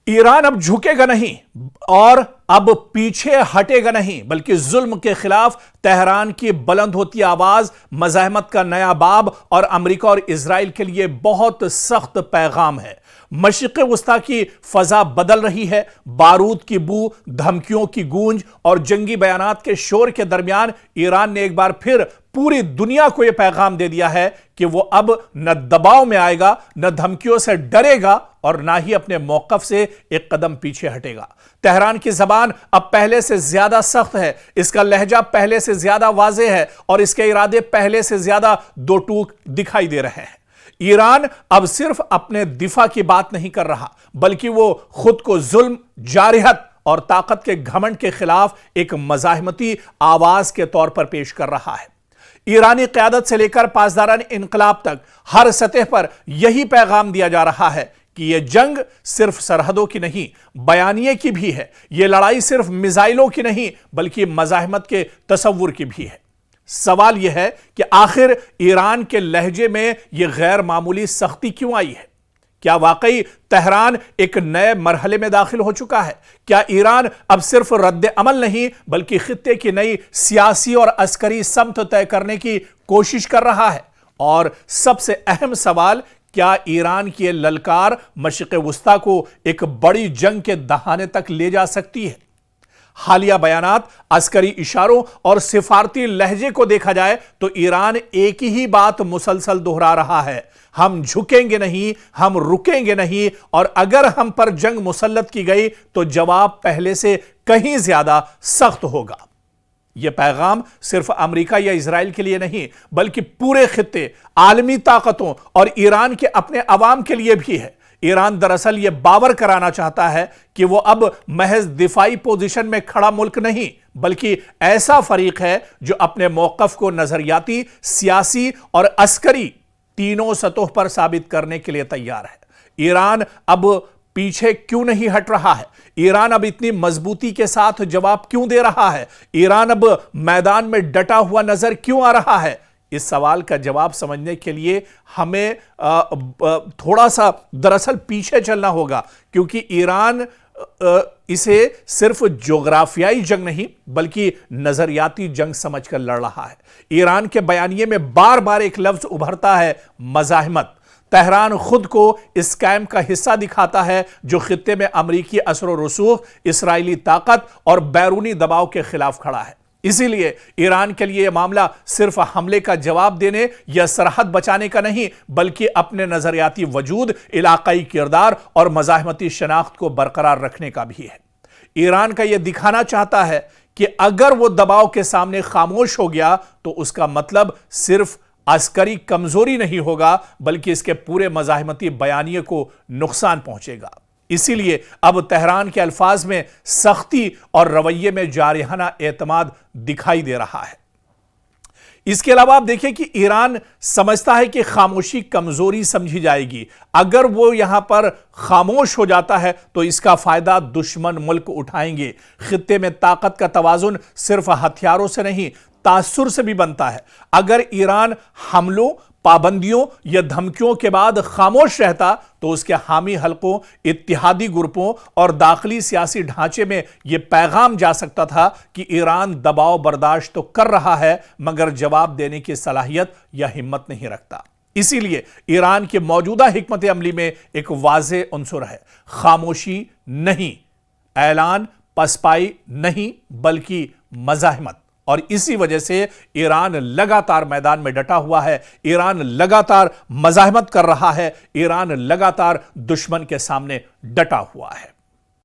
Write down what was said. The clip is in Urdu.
ایران اب جھکے گا نہیں اور اب پیچھے ہٹے گا نہیں، بلکہ ظلم کے خلاف تہران کی بلند ہوتی آواز مزاحمت کا نیا باب اور امریکہ اور اسرائیل کے لیے بہت سخت پیغام ہے۔ مشرق وسطیٰ کی فضا بدل رہی ہے، بارود کی بو، دھمکیوں کی گونج اور جنگی بیانات کے شور کے درمیان ایران نے ایک بار پھر پوری دنیا کو یہ پیغام دے دیا ہے کہ وہ اب نہ دباؤ میں آئے گا، نہ دھمکیوں سے ڈرے گا اور نہ ہی اپنے موقف سے ایک قدم پیچھے ہٹے گا۔ تہران کی زبان اب پہلے سے زیادہ سخت ہے، اس کا لہجہ پہلے سے زیادہ واضح ہے اور اس کے ارادے پہلے سے زیادہ دو ٹوک دکھائی دے رہے ہیں۔ ایران اب صرف اپنے دفاع کی بات نہیں کر رہا، بلکہ وہ خود کو ظلم، جارحیت اور طاقت کے گھمنڈ کے خلاف ایک مزاحمتی آواز کے طور پر پیش کر رہا ہے۔ ایرانی قیادت سے لے کر پاسداران انقلاب تک ہر سطح پر یہی پیغام دیا جا رہا ہے کہ یہ جنگ صرف سرحدوں کی نہیں، بیانیے کی بھی ہے۔ یہ لڑائی صرف میزائلوں کی نہیں، بلکہ مزاحمت کے تصور کی بھی ہے۔ سوال یہ ہے کہ آخر ایران کے لہجے میں یہ غیر معمولی سختی کیوں آئی ہے؟ کیا واقعی تہران ایک نئے مرحلے میں داخل ہو چکا ہے؟ کیا ایران اب صرف رد عمل نہیں بلکہ خطے کی نئی سیاسی اور عسکری سمت طے کرنے کی کوشش کر رہا ہے؟ اور سب سے اہم سوال، کیا ایران کی یہ للکار مشرق وسطیٰ کو ایک بڑی جنگ کے دہانے تک لے جا سکتی ہے؟ حالیہ بیانات، عسکری اشاروں اور سفارتی لہجے کو دیکھا جائے تو ایران ایک ہی بات مسلسل دہرا رہا ہے: ہم جھکیں گے نہیں، ہم رکیں گے نہیں، اور اگر ہم پر جنگ مسلط کی گئی تو جواب پہلے سے کہیں زیادہ سخت ہوگا۔ یہ پیغام صرف امریکہ یا اسرائیل کے لیے نہیں بلکہ پورے خطے، عالمی طاقتوں اور ایران کے اپنے عوام کے لیے بھی ہے۔ ایران دراصل یہ باور کرانا چاہتا ہے کہ وہ اب محض دفاعی پوزیشن میں کھڑا ملک نہیں بلکہ ایسا فریق ہے جو اپنے موقف کو نظریاتی، سیاسی اور عسکری تینوں سطح پر ثابت کرنے کے لیے تیار ہے۔ ایران اب پیچھے کیوں نہیں ہٹ رہا ہے؟ ایران اب اتنی مضبوطی کے ساتھ جواب کیوں دے رہا ہے؟ ایران اب میدان میں ڈٹا ہوا نظر کیوں آ رہا ہے؟ اس سوال کا جواب سمجھنے کے لیے ہمیں تھوڑا سا دراصل پیچھے چلنا ہوگا، کیونکہ ایران اسے صرف جغرافیائی جنگ نہیں بلکہ نظریاتی جنگ سمجھ کر لڑ رہا ہے۔ ایران کے بیانیے میں بار بار ایک لفظ ابھرتا ہے: مزاحمت۔ تہران خود کو اس کیمپ کا حصہ دکھاتا ہے جو خطے میں امریکی اثر و رسوخ، اسرائیلی طاقت اور بیرونی دباؤ کے خلاف کھڑا ہے۔ اسی لیے ایران کے لیے یہ معاملہ صرف حملے کا جواب دینے یا سرحد بچانے کا نہیں بلکہ اپنے نظریاتی وجود، علاقائی کردار اور مزاحمتی شناخت کو برقرار رکھنے کا بھی ہے۔ ایران کا یہ دکھانا چاہتا ہے کہ اگر وہ دباؤ کے سامنے خاموش ہو گیا تو اس کا مطلب صرف عسکری کمزوری نہیں ہوگا بلکہ اس کے پورے مزاحمتی بیانیے کو نقصان پہنچے گا۔ اسی لیے اب تہران کے الفاظ میں سختی اور رویے میں جارحانہ اعتماد دکھائی دے رہا ہے۔ اس کے علاوہ آپ دیکھیں کہ ایران سمجھتا ہے کہ خاموشی کمزوری سمجھی جائے گی۔ اگر وہ یہاں پر خاموش ہو جاتا ہے تو اس کا فائدہ دشمن ملک اٹھائیں گے۔ خطے میں طاقت کا توازن صرف ہتھیاروں سے نہیں، تاثر سے بھی بنتا ہے۔ اگر ایران حملوں، پابندیوں یا دھمکیوں کے بعد خاموش رہتا تو اس کے حامی حلقوں، اتحادی گروپوں اور داخلی سیاسی ڈھانچے میں یہ پیغام جا سکتا تھا کہ ایران دباؤ برداشت تو کر رہا ہے مگر جواب دینے کی صلاحیت یا ہمت نہیں رکھتا۔ اسی لیے ایران کی موجودہ حکمت عملی میں ایک واضح عنصر ہے: خاموشی نہیں، اعلان پسپائی نہیں بلکہ مزاحمت۔ اور اسی وجہ سے ایران لگاتار میدان میں ڈٹا ہوا ہے، ایران لگاتار مزاحمت کر رہا ہے، ایران لگاتار دشمن کے سامنے ڈٹا ہوا ہے۔